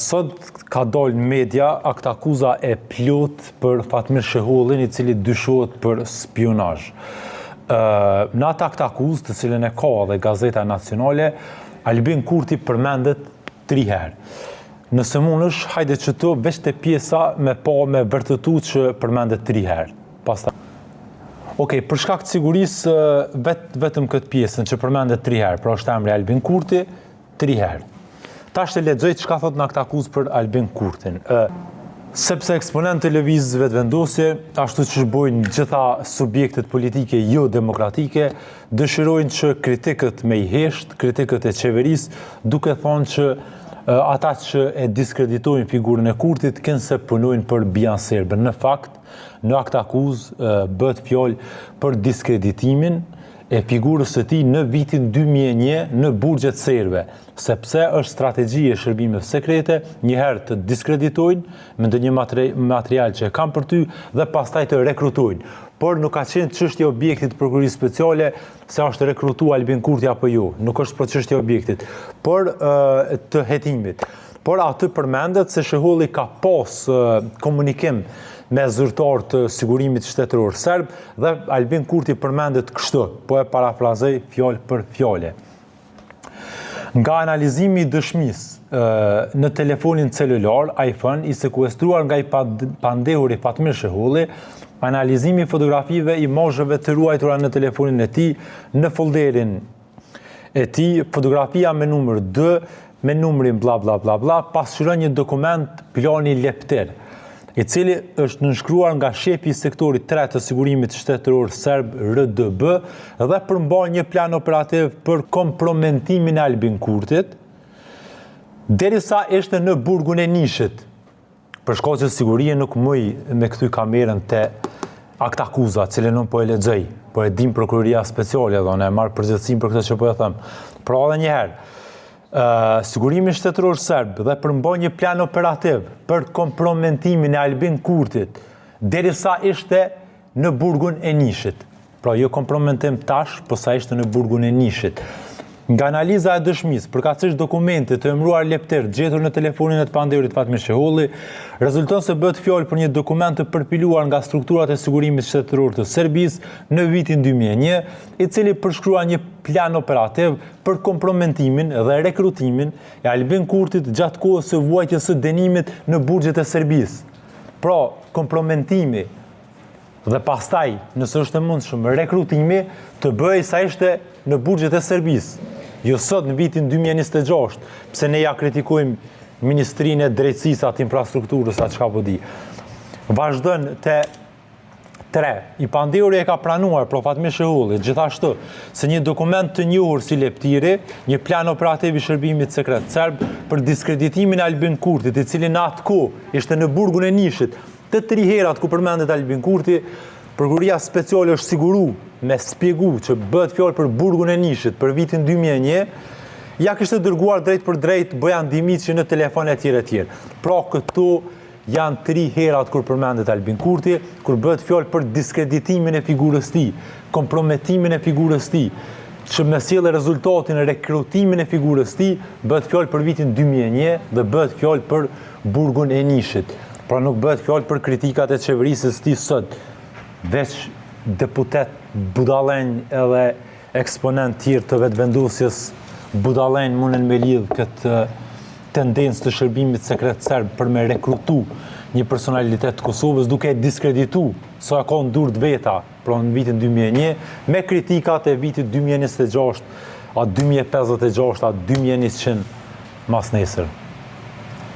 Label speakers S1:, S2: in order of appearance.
S1: Sot ka dalë në media akt akuza e plot për Fatmir Shehullin, I cili dyshohet për spionazh. Në atë akt akuzë, të cilën e ka dhe Gazeta Nacionale, Albin Kurti përmendet 3 herë. Nëse mund është, hajde që të veç të pjesa me vërtetu që përmendet 3 herë. Okej, për shkak të sigurisë, vetëm këtë pjesën që përmendet 3 herë, pra është emri Albin Kurti, 3 herë. Tash të lexoj çka thot në akt akuzë për Albin Kurtin. Sepse eksponent të lëvizjes vetëvendosje, ashtu që bojnë gjitha subjektet politike jo demokratike, dëshirojnë që kritikët me I hesht, kritikët e qeverisë, duke thonë që ata që e diskreditojnë figurën e Kurtit, kënë se punojnë për bian serbën. Në fakt, në akt akuzë bëhet fjalë për diskreditimin e figurës së tij në vitin 2001 në burgjet serbe, sepse është strategji e shërbimeve sekrete, njëherë të diskreditojnë me ndonjë material që e kanë për ty dhe pastaj të rekrutojnë. Por nuk ka qenë çështje objektit të prokurisë speciale se është rekrutuar Albin Kurti apo jo, nuk është për çështje objektit, por të hetimit. Por aty përmendet se Shehulli ka pas komunikim me zyrtar të sigurimit shtetëror serb dhe Albin Kurti përmendet kështu, po e parafrazoj fjalë për fjalë. Nga analizimi I dëshmisë në telefonin celular iPhone I sekuestruar nga I pandehuri Fatmir Shehulli, analizimi fotografive imazheve të ruajtura në telefonin e tij, në folderin e tij, fotografia me numër 2, me numrin bla bla bla bla, pasqyron një dokument plani leptir, I cili është nënshkruar nga shefi I sektorit 3 të sigurimit shtetëror serb RDB dhe përmban një plan operativ për kompromentimin e Albin Kurtit, derisa ishte në burgun e Nishit. Për shkak të sigurie nuk muj me këty kamerën te akt akuza, cilën unë po e lexoj, po e dim prokuroria speciale dhe unë e marr përgjegjësinë për këtë që po e them. Pra edhe një herë, sigurimi shtetëror serb dhe përmban një plan operativ për kompromentimin e Albin Kurtit, derisa ishte në burgun e Nishit. Pra jo kompromentim tash, po sa ishte në burgun e Nishit. Nga analiza e dëshmisë, përkatësisht dokumente të emëruar leptir gjetur në telefonin e të pandehurit Fatmir Shehulli, rezulton se bëhet fjalë për një dokument të përpiluar nga strukturat e sigurimit shtetëror të Serbisë në vitin 2001, I cili përshkrua një plan operativ për kompromentimin dhe rekrutimin e Albin Kurtit gjatë kohës së vuajtjes së dënimit në burgjet e Serbisë. Pra, kompromentimi dhe pastaj, nëse është e mundshëm, rekrutimi të bëhej sa ishte në burgjet e Serbisë. Jo sot në vitin 2026, pse ne ja kritikojmë Ministrinë e Drejtësisë atë infrastrukturës atë çka po di. Vazhdon te 3. I pandehuri e ka pranuar Fatmir Shehulli gjithashtu se një dokument të njohur si leptiri, një plan operativ I shërbimit sekret serb për diskreditimin e Albin Kurtit, I cili në atë kohë ishte në burgun e Nishit, të 3 herat ku përmendet Albin Kurti, prokuroria speciale është siguru me spjegu që bëhet fjalë për burgun e Nishit për vitin 2001, ja kishte dërguar drejt për drejt Bojan Dimiçi në telefon e tjerë. Pra këtu janë 3 herat kur përmendet Albin Kurti, kur bëhet fjalë për diskreditimin e figurës tij, komprometimin e figurës tij, që me sjellë rezultatin e rekrutimin e figurës tij, bëhet fjalë për vitin 2001 dhe bëhet fjalë për burgun e Nishit. Pra nuk bëhet fjalë për kritikat e qeverisë së tij sot, veç deputet budallenj edhe eksponent tjerë të vetëvendosjes budallenj mundën me lidh këtë tendencë të shërbimit sekret serb për me rekrutu një personalitet të Kosovës duke diskreditu sa ka ndurt veta pra në vitin 2001 me kritikat e vitit 2026 a 2056 a 2100 mas nesër.